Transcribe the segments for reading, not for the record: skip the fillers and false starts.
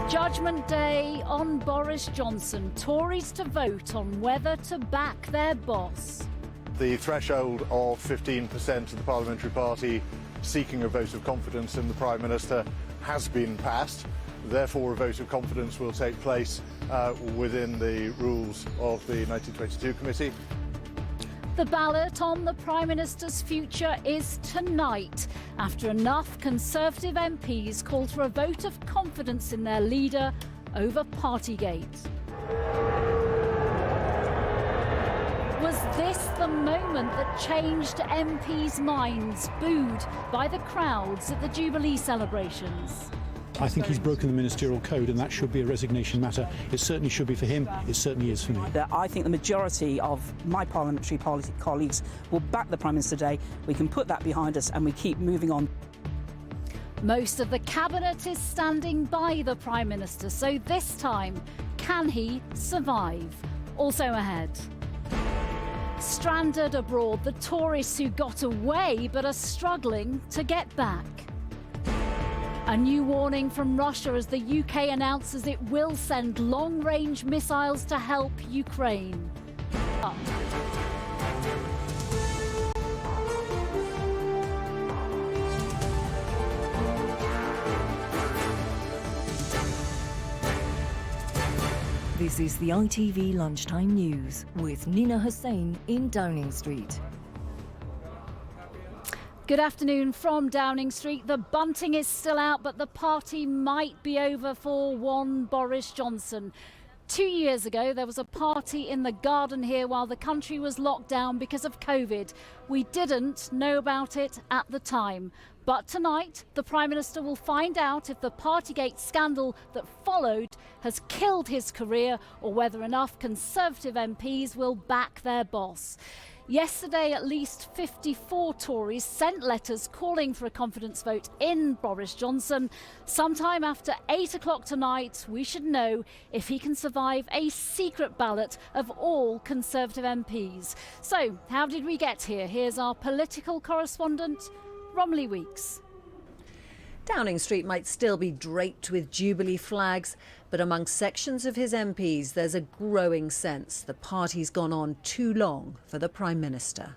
Judgment Day on Boris Johnson. Tories to vote on whether to back their boss. The threshold of 15% of the parliamentary party seeking a vote of confidence in the Prime Minister has been passed. Therefore, a vote of confidence will take place within the rules of the 1922 committee. The ballot on the Prime Minister's future is tonight, after enough Conservative MPs called for a vote of confidence in their leader over Partygate. Was this the moment that changed MPs' minds, booed by the crowds at the Jubilee celebrations? I think he's broken the ministerial code, and that should be a resignation matter. It certainly should be for him. It certainly is for me. I think the majority of my parliamentary colleagues will back the Prime Minister today. We can put that behind us and we keep moving on. Most of the cabinet is standing by the Prime Minister, so this time, can he survive? Also ahead. Stranded abroad, the tourists who got away but are struggling to get back. A new warning from Russia as the UK announces it will send long-range missiles to help Ukraine. This is the ITV Lunchtime News with Nina Hussain in Downing Street. Good afternoon from Downing Street. The bunting is still out, but the party might be over for one Boris Johnson. 2 years ago, there was a party in the garden here while the country was locked down because of COVID. We didn't know about it at the time. But tonight, the Prime Minister will find out if the Partygate scandal that followed has killed his career or whether enough Conservative MPs will back their boss. Yesterday, at least 54 Tories sent letters calling for a confidence vote in Boris Johnson. Sometime after 8 o'clock tonight, we should know if he can survive a secret ballot of all Conservative MPs. So, how did we get here? Here's our political correspondent, Romilly Weeks. Downing Street might still be draped with Jubilee flags, but among sections of his MPs there's a growing sense the party's gone on too long for the Prime Minister.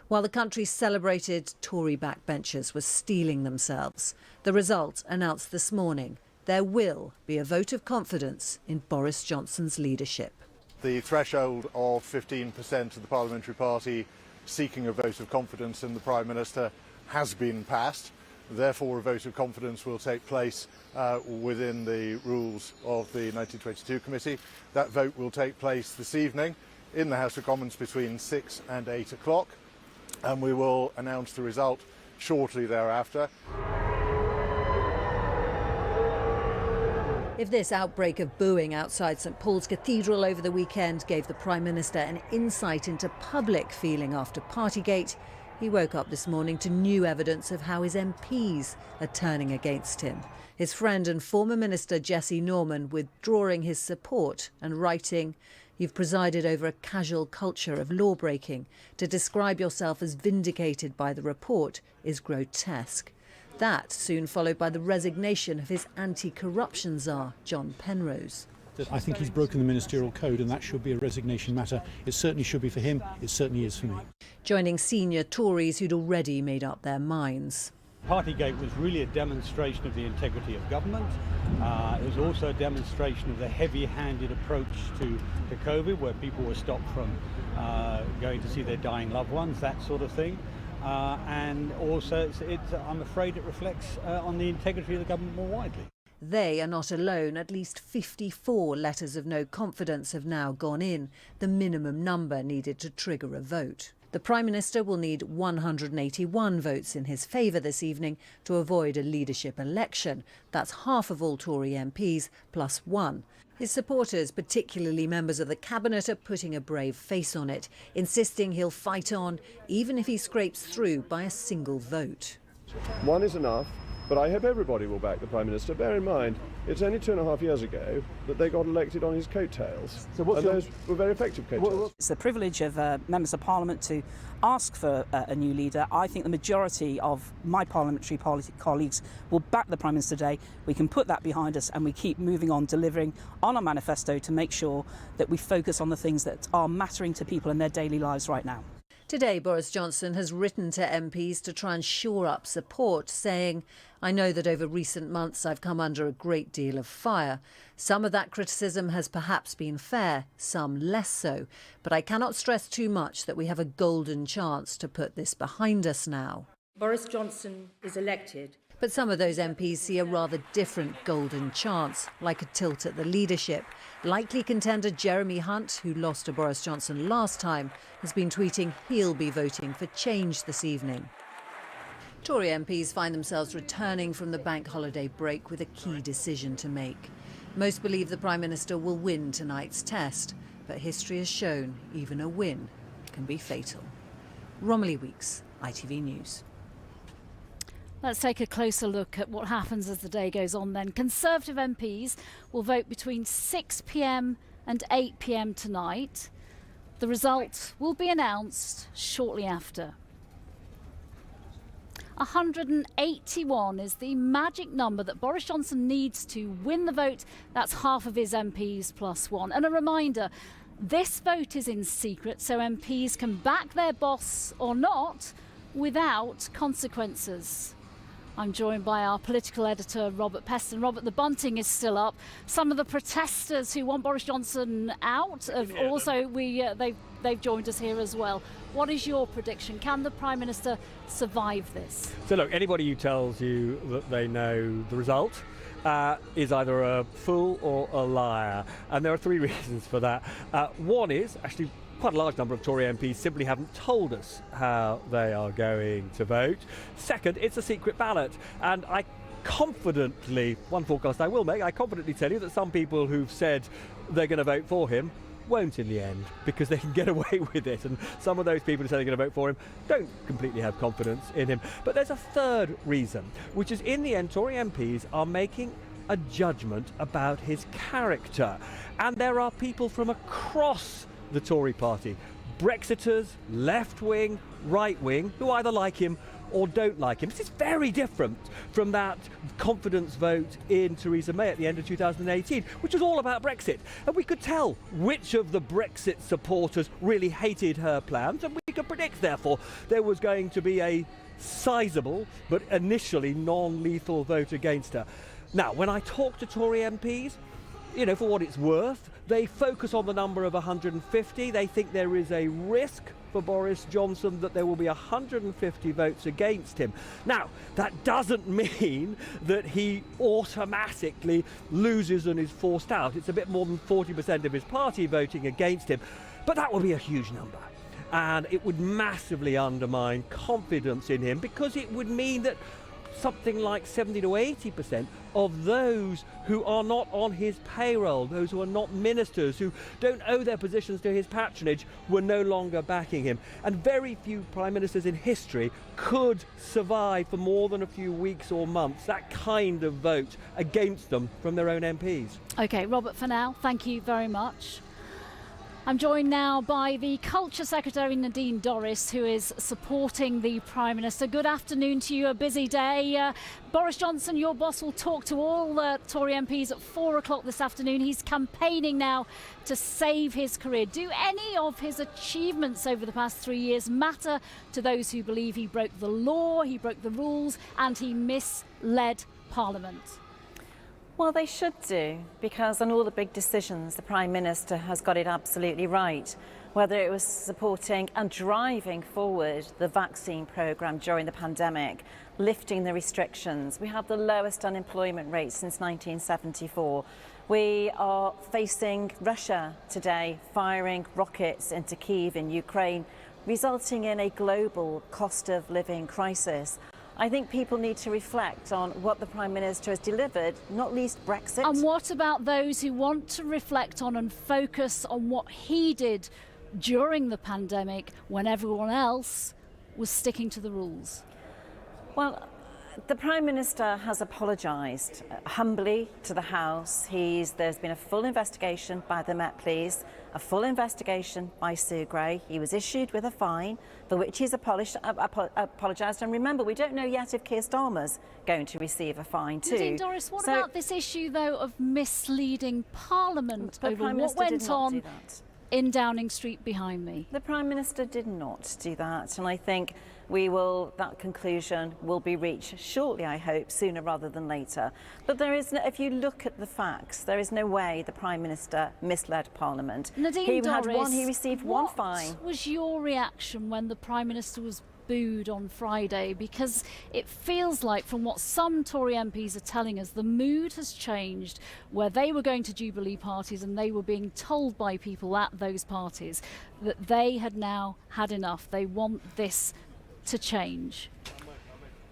While the country celebrated, Tory backbenchers were steeling themselves. The result announced this morning: there will be a vote of confidence in Boris Johnson's leadership. The threshold of 15% of the parliamentary party seeking a vote of confidence in the Prime Minister has been passed. Therefore, a vote of confidence will take place within the rules of the 1922 committee. That vote will take place this evening in the House of Commons between 6 and 8 o'clock, and we will announce the result shortly thereafter. If this outbreak of booing outside St Paul's Cathedral over the weekend gave the Prime Minister an insight into public feeling after Partygate, he woke up this morning to new evidence of how his MPs are turning against him. His friend and former Minister Jessie Norman withdrawing his support and writing, "You've presided over a casual culture of law-breaking. To describe yourself as vindicated by the report is grotesque." That soon followed by the resignation of his anti-corruption czar, John Penrose. I think he's broken the ministerial code, and that should be a resignation matter. It certainly should be for him. It certainly is for me. Joining senior Tories who'd already made up their minds. Partygate was really a demonstration of the integrity of government. It was also a demonstration of the heavy-handed approach to COVID, where people were stopped from going to see their dying loved ones, that sort of thing. And also, I'm afraid it reflects on the integrity of the government more widely. They are not alone. At least 54 letters of no confidence have now gone in, the minimum number needed to trigger a vote. The Prime Minister will need 181 votes in his favour this evening to avoid a leadership election. That's half of all Tory MPs plus one. His supporters, particularly members of the Cabinet, are putting a brave face on it, insisting he'll fight on even if he scrapes through by a single vote. One is enough. But I hope everybody will back the Prime Minister. Bear in mind, it's only 2.5 years ago that they got elected on his coattails. So what's and those were very effective coattails. It's the privilege of members of Parliament to ask for a new leader. I think the majority of my parliamentary colleagues will back the Prime Minister today. We can put that behind us and we keep moving on, delivering on our manifesto to make sure that we focus on the things that are mattering to people in their daily lives right now. Today, Boris Johnson has written to MPs to try and shore up support, saying, "I know that over recent months I've come under a great deal of fire. Some of that criticism has perhaps been fair, some less so. But I cannot stress too much that we have a golden chance to put this behind us now." Boris Johnson is elected. But some of those MPs see a rather different golden chance, like a tilt at the leadership. Likely contender Jeremy Hunt, who lost to Boris Johnson last time, has been tweeting he'll be voting for change this evening. Tory MPs find themselves returning from the bank holiday break with a key decision to make. Most believe the Prime Minister will win tonight's test, but history has shown even a win can be fatal. Romilly Weeks, ITV News. Let's take a closer look at what happens as the day goes on then. Conservative MPs will vote between 6 p.m. and 8 p.m. tonight. The result will be announced shortly after. 181 is the magic number that Boris Johnson needs to win the vote. That's half of his MPs plus one. And a reminder, this vote is in secret, so MPs can back their boss or not without consequences. I'm joined by our political editor, Robert Peston. Robert, the bunting is still up. Some of the protesters who want Boris Johnson out have they've joined us here as well. What is your prediction? Can the Prime Minister survive this? So look, anybody who tells you that they know the result is either a fool or a liar. And there are three reasons for that. One is actually quite a large number of Tory MPs simply haven't told us how they are going to vote. Second, it's a secret ballot, and I confidently tell you that some people who've said they're going to vote for him won't in the end, because they can get away with it, and some of those people who say they're going to vote for him don't completely have confidence in him. But there's a third reason, which is in the end Tory MPs are making a judgment about his character, and there are people from across the Tory party, Brexiters, left-wing, right-wing, who either like him or don't like him. This is very different from that confidence vote in Theresa May at the end of 2018, which was all about Brexit. And we could tell which of the Brexit supporters really hated her plans, and we could predict, therefore, there was going to be a sizable but initially non-lethal vote against her. Now, when I talk to Tory MPs, you know, for what it's worth, they focus on the number of 150. They think there is a risk for Boris Johnson that there will be 150 votes against him. Now, that doesn't mean that he automatically loses and is forced out. It's a bit more than 40% of his party voting against him, but that will be a huge number. And it would massively undermine confidence in him, because it would mean that something like 70 to 80% of those who are not on his payroll, those who are not ministers, who don't owe their positions to his patronage, were no longer backing him. And very few prime ministers in history could survive for more than a few weeks or months that kind of vote against them from their own MPs. OK, Robert, for now, thank you very much. I'm joined now by the Culture Secretary Nadine Dorries, who is supporting the Prime Minister. Good afternoon to you, a busy day. Boris Johnson, your boss, will talk to all the Tory MPs at 4 o'clock this afternoon. He's campaigning now to save his career. Do any of his achievements over the past 3 years matter to those who believe he broke the law, he broke the rules, and he misled Parliament? Well, they should do, because on all the big decisions, the Prime Minister has got it absolutely right. Whether it was supporting and driving forward the vaccine programme during the pandemic, lifting the restrictions. We have the lowest unemployment rate since 1974. We are facing Russia today firing rockets into Kyiv in Ukraine, resulting in a global cost of living crisis. I think people need to reflect on what the Prime Minister has delivered, not least Brexit. And what about those who want to reflect on and focus on what he did during the pandemic when everyone else was sticking to the rules? Well, The Prime Minister has apologised humbly to the House. There's been a full investigation by the Met Police, a full investigation by Sue Gray. He was issued with a fine for which he's apologised. And remember, we don't know yet if Keir Starmer's going to receive a fine too. Nadine Dorries, what about this issue, though, of misleading Parliament over what went on in Downing Street behind me? The Prime Minister did not do that, and I think that conclusion will be reached shortly, I hope, sooner rather than later. But there is if you look at the facts, there is no way the Prime Minister misled Parliament. Nadine Dorries, he received one fine. What was your reaction when the Prime Minister was booed on Friday? Because it feels like, from what some Tory MPs are telling us, the mood has changed, where they were going to Jubilee parties and they were being told by people at those parties that they had now had enough. They want this to change.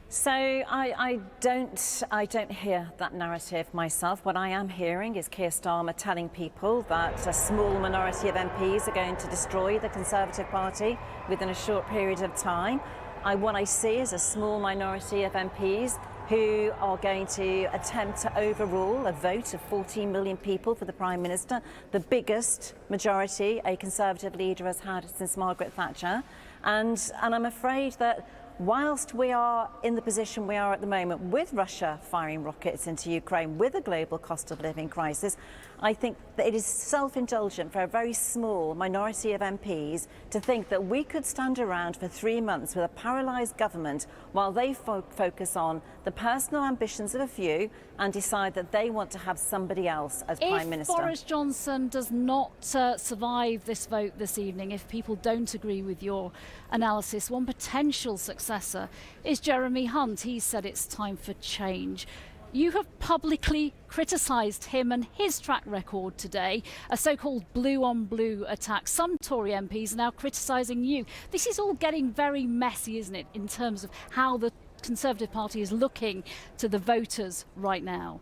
So I don't hear that narrative myself. What I am hearing is Keir Starmer telling people that a small minority of MPs are going to destroy the Conservative Party within a short period of time. What I see is a small minority of MPs who are going to attempt to overrule a vote of 14 million people for the Prime Minister, the biggest majority a Conservative leader has had since Margaret Thatcher. And I'm afraid that whilst we are in the position we are at the moment, with Russia firing rockets into Ukraine, with a global cost of living crisis, I think that it is self-indulgent for a very small minority of MPs to think that we could stand around for 3 months with a paralysed government while they focus on the personal ambitions of a few and decide that they want to have somebody else as Prime Minister. If Boris Johnson does not survive this vote this evening, if people don't agree with your analysis, one potential successor is Jeremy Hunt. He said it's time for change. You have publicly criticised him and his track record today, a so-called blue-on-blue attack. Some Tory MPs are now criticising you. This is all getting very messy, isn't it, in terms of how the Conservative Party is looking to the voters right now?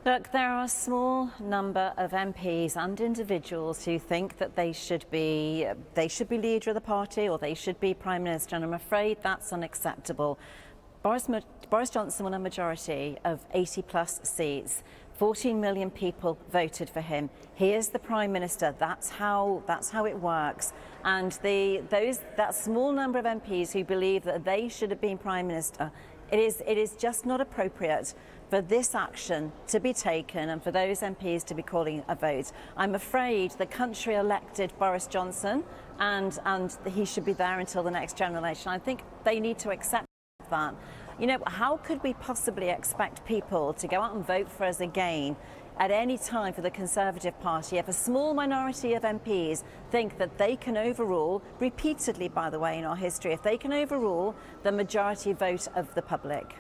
Look, there are a small number of MPs and individuals who think that they should be leader of the party or they should be Prime Minister, and I'm afraid that's unacceptable. Boris Johnson won a majority of 80-plus seats. 14 million people voted for him. He is the Prime Minister. That's how it works. And that small number of MPs who believe that they should have been Prime Minister, it is just not appropriate for this action to be taken and for those MPs to be calling a vote. I'm afraid the country elected Boris Johnson, and he should be there until the next general election. I think they need to accept that. You know, how could we possibly expect people to go out and vote for us again at any time for the Conservative Party if a small minority of MPs think that they can overrule, repeatedly by the way in our history, if they can overrule the majority vote of the public?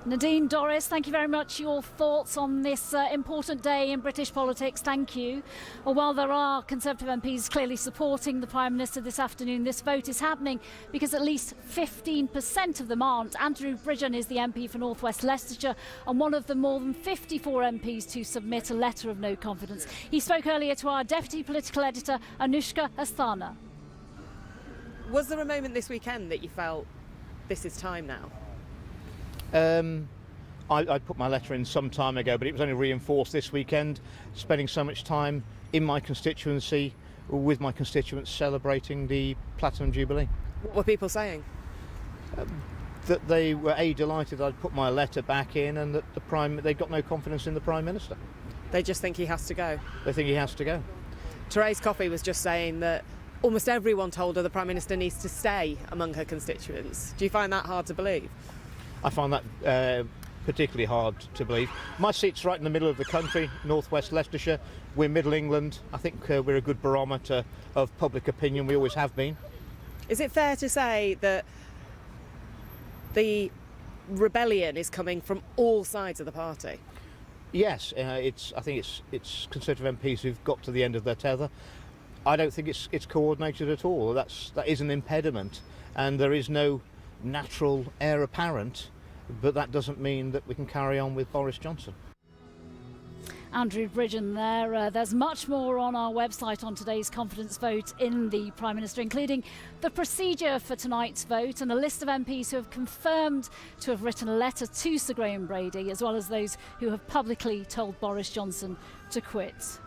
Nadine Dorries, thank you very much. Your thoughts on this important day in British politics. Thank you. Well, while there are Conservative MPs clearly supporting the Prime Minister this afternoon, this vote is happening because at least 15% of them aren't. Andrew Bridgen is the MP for North West Leicestershire and one of the more than 54 MPs to submit a letter of no confidence. He spoke earlier to our Deputy Political Editor, Anushka Asthana. Was there a moment this weekend that you felt this is time now? I put my letter in some time ago, but it was only reinforced this weekend, spending so much time in my constituency with my constituents celebrating the Platinum Jubilee. What were people saying? That they were delighted I'd put my letter back in and that they got no confidence in the Prime Minister. They just think he has to go? They think he has to go. Therese Coffey was just saying that almost everyone told her the Prime Minister needs to stay among her constituents. Do you find that hard to believe? I find that particularly hard to believe. My seat's right in the middle of the country, North West Leicestershire. We're Middle England. I think we're a good barometer of public opinion. We always have been. Is it fair to say that the rebellion is coming from all sides of the party? Yes, I think it's Conservative MPs who've got to the end of their tether. I don't think it's coordinated at all. That is an impediment, and there is no natural heir apparent, but that doesn't mean that we can carry on with Boris Johnson. Andrew Bridgen there. There's much more on our website on today's confidence vote in the Prime Minister, including the procedure for tonight's vote and a list of MPs who have confirmed to have written a letter to Sir Graham Brady, as well as those who have publicly told Boris Johnson to quit.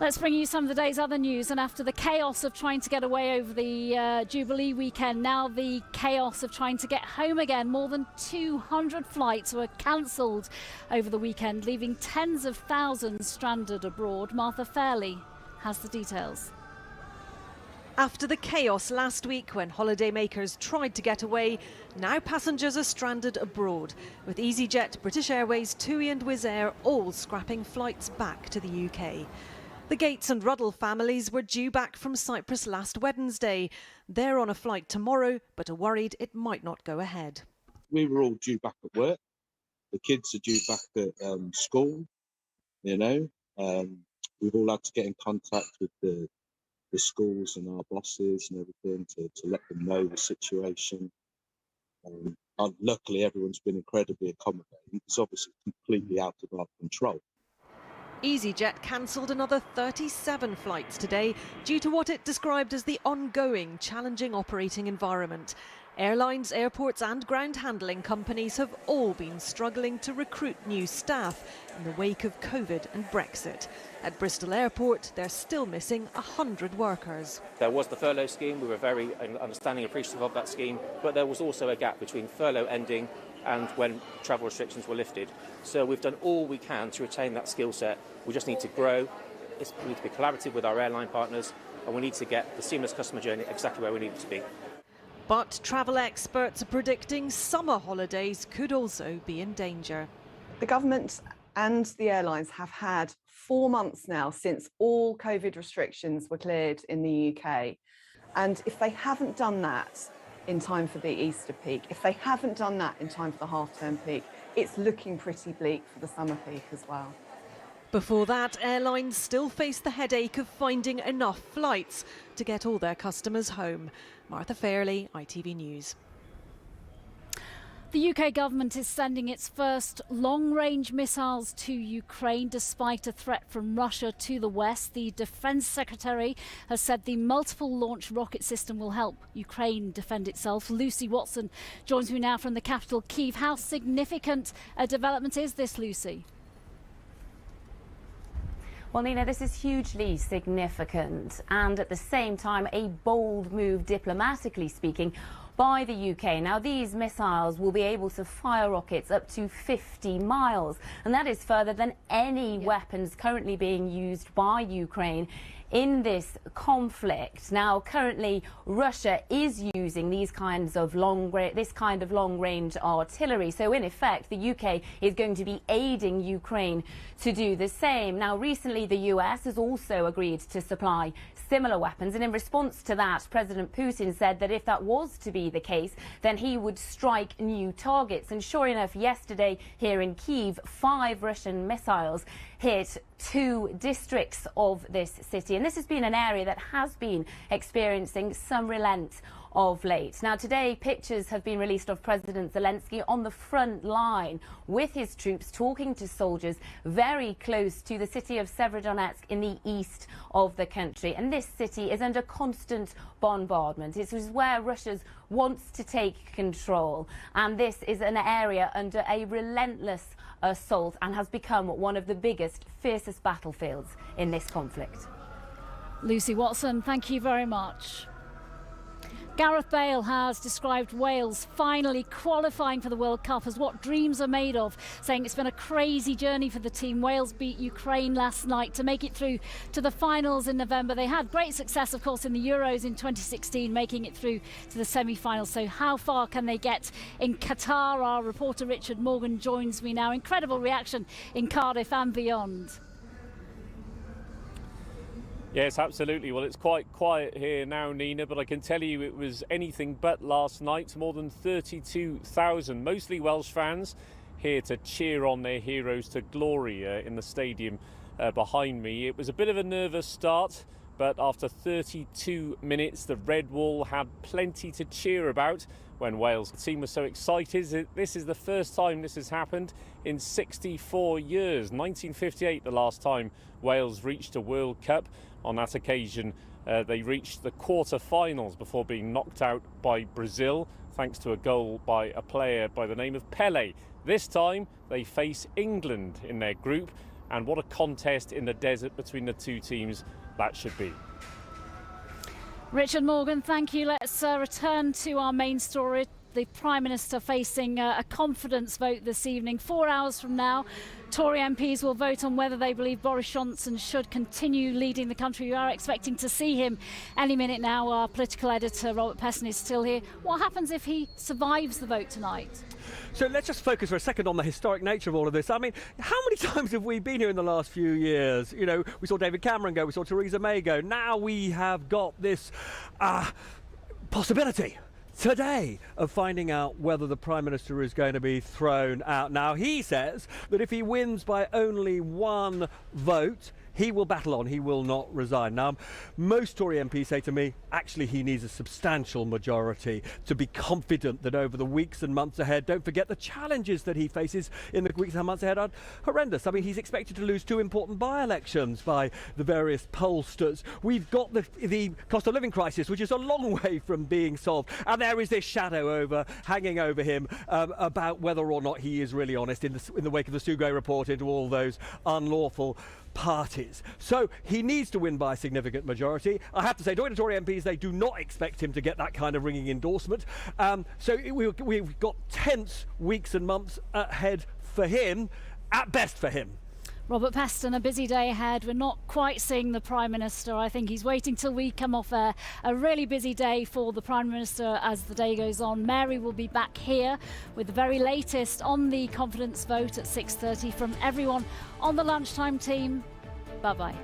Let's bring you some of the day's other news. And after the chaos of trying to get away over the Jubilee weekend, now the chaos of trying to get home again. More than 200 flights were cancelled over the weekend, leaving tens of thousands stranded abroad. Martha Fairley has the details. After the chaos last week when holidaymakers tried to get away, now passengers are stranded abroad, with EasyJet, British Airways, TUI and Wizz Air all scrapping flights back to the UK. The Gates and Ruddle families were due back from Cyprus last Wednesday. They're on a flight tomorrow, but are worried it might not go ahead. We were all due back at work. The kids are due back at school. We've all had to get in contact with the schools and our bosses and everything to let them know the situation. And luckily, everyone's been incredibly accommodating. It's obviously completely out of our control. EasyJet cancelled another 37 flights today due to what it described as the ongoing challenging operating environment. Airlines, airports and ground handling companies have all been struggling to recruit new staff in the wake of COVID and Brexit. At Bristol Airport, they're still missing 100 workers. There was the furlough scheme. We were very understanding and appreciative of that scheme, but there was also a gap between furlough ending and when travel restrictions were lifted. So we've done all we can to retain that skill set. We just need to grow. We need to be collaborative with our airline partners, and we need to get the seamless customer journey exactly where we need it to be. But travel experts are predicting summer holidays could also be in danger. The government and the airlines have had 4 months now since all COVID restrictions were cleared in the UK. And if they haven't done that in time for the Easter peak, if they haven't done that in time for the half-term peak, it's looking pretty bleak for the summer peak as well. Before that, airlines still face the headache of finding enough flights to get all their customers home. Martha Fairley, ITV News. The UK government is sending its first long-range missiles to Ukraine despite a threat from Russia to the west. The Defence Secretary has said the multiple launch rocket system will help Ukraine defend itself. Lucy Watson joins me now from the capital, Kyiv. How significant a development is this, Lucy? Well, Nina, this is hugely significant and at the same time a bold move, diplomatically speaking, by the UK. Now, these missiles will be able to fire rockets up to 50 miles, and that is further than any weapons currently being used by Ukraine in this conflict. Now, currently, Russia is using this kind of long-range artillery. So, in effect, the UK is going to be aiding Ukraine to do the same. Now, recently, the US has also agreed to supply similar weapons. And in response to that, President Putin said that if that was to be the case, then he would strike new targets. And sure enough, yesterday here in Kyiv, 5 Russian missiles hit 2 districts of this city. And this has been an area that has been experiencing some relent of late. Now, today, pictures have been released of President Zelensky on the front line with his troops talking to soldiers very close to the city of Severodonetsk in the east of the country. And this city is under constant bombardment. It is where Russia wants to take control. And this is an area under a relentless assault and has become one of the biggest, fiercest battlefields in this conflict. Lucy Watson, thank you very much. Gareth Bale has described Wales finally qualifying for the World Cup as what dreams are made of, saying it's been a crazy journey for the team. Wales beat Ukraine last night to make it through to the finals in November. They had great success, of course, in the Euros in 2016, making it through to the semi-finals. So how far can they get in Qatar? Our reporter Richard Morgan joins me now. Incredible reaction in Cardiff and beyond. Yes, absolutely. Well, it's quite quiet here now, Nina, but I can tell you it was anything but last night. More than 32,000, mostly Welsh fans, here to cheer on their heroes to glory in the stadium behind me. It was a bit of a nervous start, but after 32 minutes, the Red Wall had plenty to cheer about when Wales' team was so excited. This is the first time this has happened in 64 years. 1958, the last time Wales reached a World Cup. On that occasion, they reached the quarter-finals before being knocked out by Brazil, thanks to a goal by a player by the name of Pelé. This time, they face England in their group, and what a contest in the desert between the two teams that should be. Richard Morgan, thank you. Let's return to our main story. The Prime Minister facing a confidence vote this evening. 4 hours from now, Tory MPs will vote on whether they believe Boris Johnson should continue leading the country. We are expecting to see him any minute now. Our political editor, Robert Peston, is still here. What happens if he survives the vote tonight? So let's just focus for a second on the historic nature of all of this. I mean, how many times have we been here in the last few years? You know, we saw David Cameron go, we saw Theresa May go. Now we have got this possibility today of finding out whether the Prime Minister is going to be thrown out. Now, he says that if he wins by only one vote, he will battle on, he will not resign. Now, most Tory MPs say to me, actually, he needs a substantial majority to be confident that over the weeks and months ahead, don't forget the challenges that he faces in the weeks and months ahead are horrendous. I mean, he's expected to lose 2 important by-elections by the various pollsters. We've got the cost of living crisis, which is a long way from being solved. And there is this shadow hanging over him about whether or not he is really honest in the wake of the Sue Gray report into all those unlawful parties. So he needs to win by a significant majority. I have to say, talking to Tory MPs, they do not expect him to get that kind of ringing endorsement. So we've got tense weeks and months ahead for him, at best for him. Robert Peston, a busy day ahead. We're not quite seeing the Prime Minister. I think he's waiting till we come off air. A really busy day for the Prime Minister as the day goes on. Mary will be back here with the very latest on the confidence vote at 6:30 from everyone on the Lunchtime team. Bye-bye.